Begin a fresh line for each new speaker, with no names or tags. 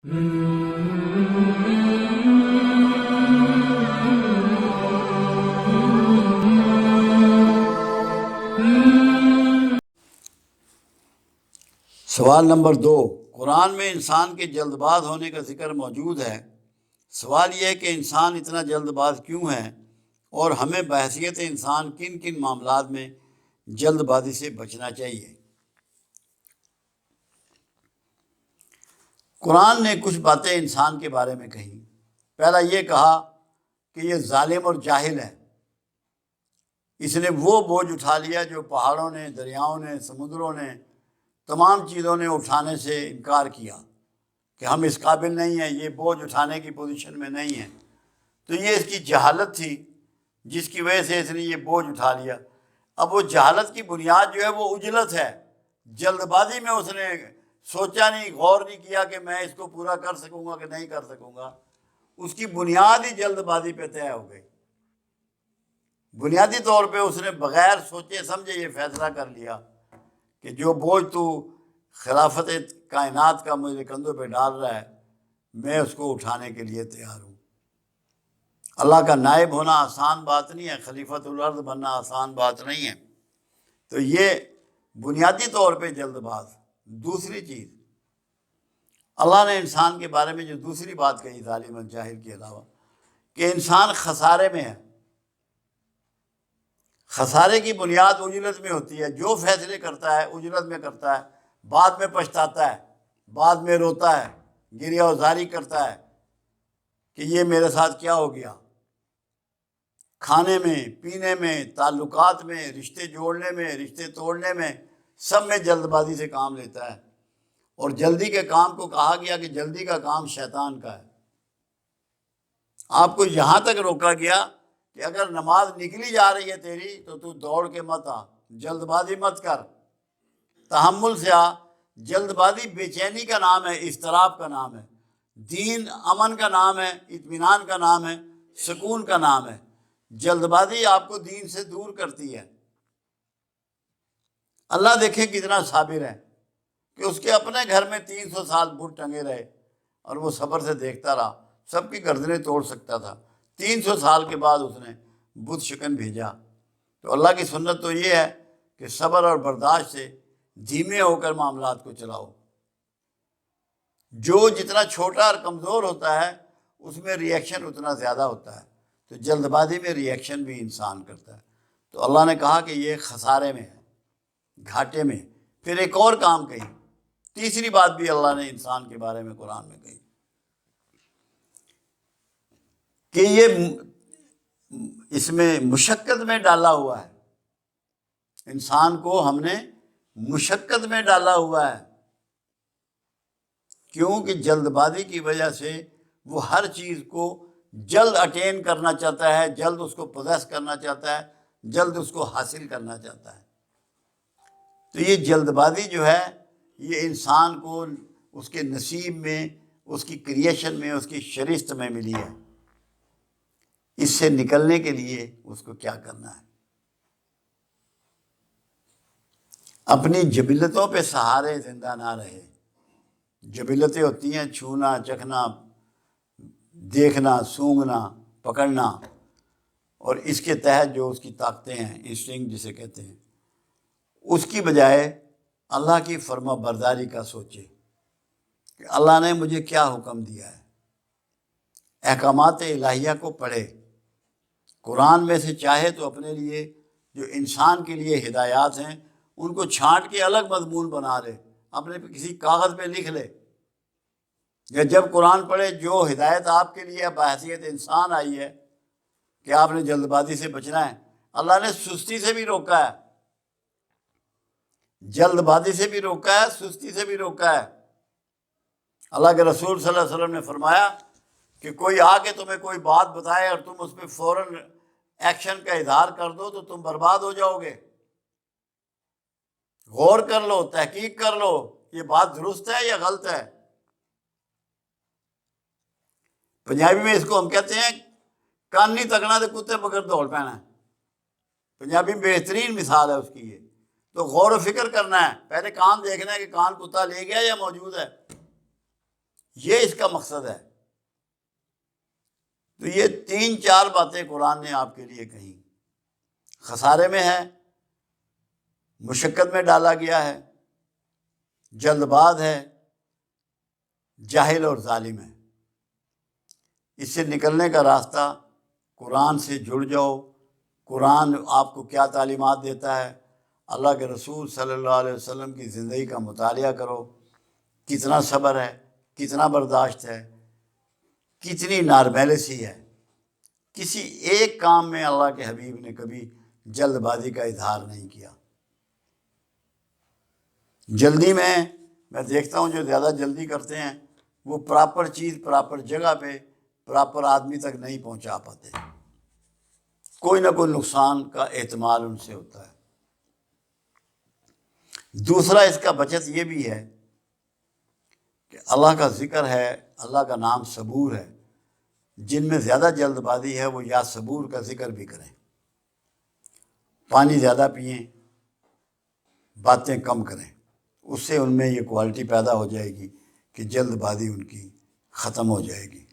سوال نمبر 2، قرآن میں انسان کے جلد باز ہونے کا ذکر موجود ہے۔ سوال یہ ہے کہ انسان اتنا جلد باز کیوں ہے، اور ہمیں بحیثیت انسان کن کن معاملات میں جلد بازی سے بچنا چاہیے۔ قرآن نے کچھ باتیں انسان کے بارے میں کہیں۔ پہلا یہ کہا کہ یہ ظالم اور جاہل ہے، اس نے وہ بوجھ اٹھا لیا جو پہاڑوں نے، دریاؤں نے، سمندروں نے، تمام چیزوں نے اٹھانے سے انکار کیا کہ ہم اس قابل نہیں ہیں، یہ بوجھ اٹھانے کی پوزیشن میں نہیں ہیں۔ تو یہ اس کی جہالت تھی جس کی وجہ سے اس نے یہ بوجھ اٹھا لیا۔ اب وہ جہالت کی بنیاد جو ہے وہ عجلت ہے۔ جلد بازی میں اس نے سوچا نہیں، غور نہیں کیا کہ میں اس کو پورا کر سکوں گا کہ نہیں کر سکوں گا۔ اس کی بنیاد ہی جلد بازی پہ طے ہو گئی۔ بنیادی طور پہ اس نے بغیر سوچے سمجھے یہ فیصلہ کر لیا کہ جو بوجھ تو خلافت کائنات کا مجھے کندھوں پہ ڈال رہا ہے، میں اس کو اٹھانے کے لیے تیار ہوں۔ اللہ کا نائب ہونا آسان بات نہیں ہے، خلیفۃ الارض بننا آسان بات نہیں ہے۔ تو یہ بنیادی طور پہ جلد باز۔ دوسری چیز، اللہ نے انسان کے بارے میں جو دوسری بات کہی ظالم اور جاہل کے علاوہ، کہ انسان خسارے میں ہے۔ خسارے کی بنیاد اجلت میں ہوتی ہے۔ جو فیصلے کرتا ہے اجلت میں کرتا ہے، بعد میں پچھتاتا ہے، بعد میں روتا ہے، گریہ وزاری کرتا ہے کہ یہ میرے ساتھ کیا ہو گیا۔ کھانے میں، پینے میں، تعلقات میں، رشتے جوڑنے میں، رشتے توڑنے میں، سب میں جلد بازی سے کام لیتا ہے۔ اور جلدی کے کام کو کہا گیا کہ جلدی کا کام شیطان کا ہے۔ آپ کو یہاں تک روکا گیا کہ اگر نماز نکلی جا رہی ہے تیری تو دوڑ کے مت آ، جلد بازی مت کر، تحمل سے آ۔ جلد بازی بے چینی کا نام ہے، اضطراب کا نام ہے۔ دین امن کا نام ہے، اطمینان کا نام ہے، سکون کا نام ہے۔ جلد بازی آپ کو دین سے دور کرتی ہے۔ اللہ دیکھیں کتنا صابر ہے کہ اس کے اپنے گھر میں 300 سال بت ٹنگے رہے اور وہ صبر سے دیکھتا رہا، سب کی گردنیں توڑ سکتا تھا۔ 300 سال کے بعد اس نے بت شکن بھیجا۔ تو اللہ کی سنت تو یہ ہے کہ صبر اور برداشت سے دھیمے ہو کر معاملات کو چلاؤ۔ جو جتنا چھوٹا اور کمزور ہوتا ہے اس میں ری ایکشن اتنا زیادہ ہوتا ہے۔ تو جلد بازی میں ری ایکشن بھی انسان کرتا ہے۔ تو اللہ نے کہا کہ یہ خسارے میں ہے، گھاٹے میں۔ پھر ایک اور کام کہی، تیسری بات بھی اللہ نے انسان کے بارے میں قرآن میں کہی کہ یہ اس میں مشقت میں ڈالا ہوا ہے۔ انسان کو ہم نے مشقت میں ڈالا ہوا ہے۔ کیونکہ جلد بازی کی وجہ سے وہ ہر چیز کو جلد اٹین کرنا چاہتا ہے، جلد اس کو پوزیس کرنا چاہتا ہے، جلد اس کو حاصل کرنا چاہتا ہے۔ تو یہ جلد بازی جو ہے یہ انسان کو اس کے نصیب میں، اس کی کریشن میں، اس کی شرشت میں ملی ہے۔ اس سے نکلنے کے لیے اس کو کیا کرنا ہے؟ اپنی جبلتوں پہ سہارے زندہ نہ رہے۔ جبلتیں ہوتی ہیں چھونا، چکھنا، دیکھنا، سونگھنا، پکڑنا، اور اس کے تحت جو اس کی طاقتیں ہیں، انسٹنکٹ جسے کہتے ہیں، اس کی بجائے اللہ کی فرما برداری کا سوچے کہ اللہ نے مجھے کیا حکم دیا ہے۔ احکامات الہیہ کو پڑھے، قرآن میں سے چاہے تو اپنے لیے جو انسان کے لیے ہدایات ہیں ان کو چھانٹ کے الگ مضمون بنا لے، اپنے کسی کاغذ پہ لکھ لے، یا جب قرآن پڑھے جو ہدایت آپ کے لیے بحیثیت انسان آئی ہے کہ آپ نے جلد بازی سے بچنا ہے۔ اللہ نے سستی سے بھی روکا ہے، جلد بازی سے بھی روکا ہے، سستی سے بھی روکا ہے۔ اللہ کے رسول صلی اللہ علیہ وسلم نے فرمایا کہ کوئی آ کے تمہیں کوئی بات بتائے اور تم اس پہ فوراً ایکشن کا اظہار کر دو تو تم برباد ہو جاؤ گے۔ غور کر لو، تحقیق کر لو، یہ بات درست ہے یا غلط ہے۔ پنجابی میں اس کو ہم کہتے ہیں کان نہیں تکنا تو کتے مگر دوڑ پینا ہے۔ پنجابی میں بہترین مثال ہے اس کی یہ۔ تو غور و فکر کرنا ہے، پہلے کان دیکھنا ہے کہ کان کتا لے گیا یا موجود ہے۔ یہ اس کا مقصد ہے۔ تو یہ 3-4 باتیں قرآن نے آپ کے لیے کہیں۔ خسارے میں ہے، مشقت میں ڈالا گیا ہے، جلد باز ہے، جاہل اور ظالم ہے۔ اس سے نکلنے کا راستہ، قرآن سے جڑ جاؤ۔ قرآن آپ کو کیا تعلیمات دیتا ہے، اللہ کے رسول صلی اللہ علیہ وسلم کی زندگی کا مطالعہ کرو، کتنا صبر ہے، کتنا برداشت ہے، کتنی نارملسی ہے۔ کسی ایک کام میں اللہ کے حبیب نے کبھی جلد بازی کا اظہار نہیں کیا۔ جلدی میں دیکھتا ہوں جو زیادہ جلدی کرتے ہیں وہ پراپر چیز پراپر جگہ پہ پراپر آدمی تک نہیں پہنچا پاتے، کوئی نہ کوئی نقصان کا احتمال ان سے ہوتا ہے۔ دوسرا اس کا بچت یہ بھی ہے کہ اللہ کا ذکر ہے، اللہ کا نام صبور ہے۔ جن میں زیادہ جلد بازی ہے وہ یا صبور کا ذکر بھی کریں، پانی زیادہ پئیں، باتیں کم کریں، اس سے ان میں یہ کوالٹی پیدا ہو جائے گی کہ جلد بازی ان کی ختم ہو جائے گی۔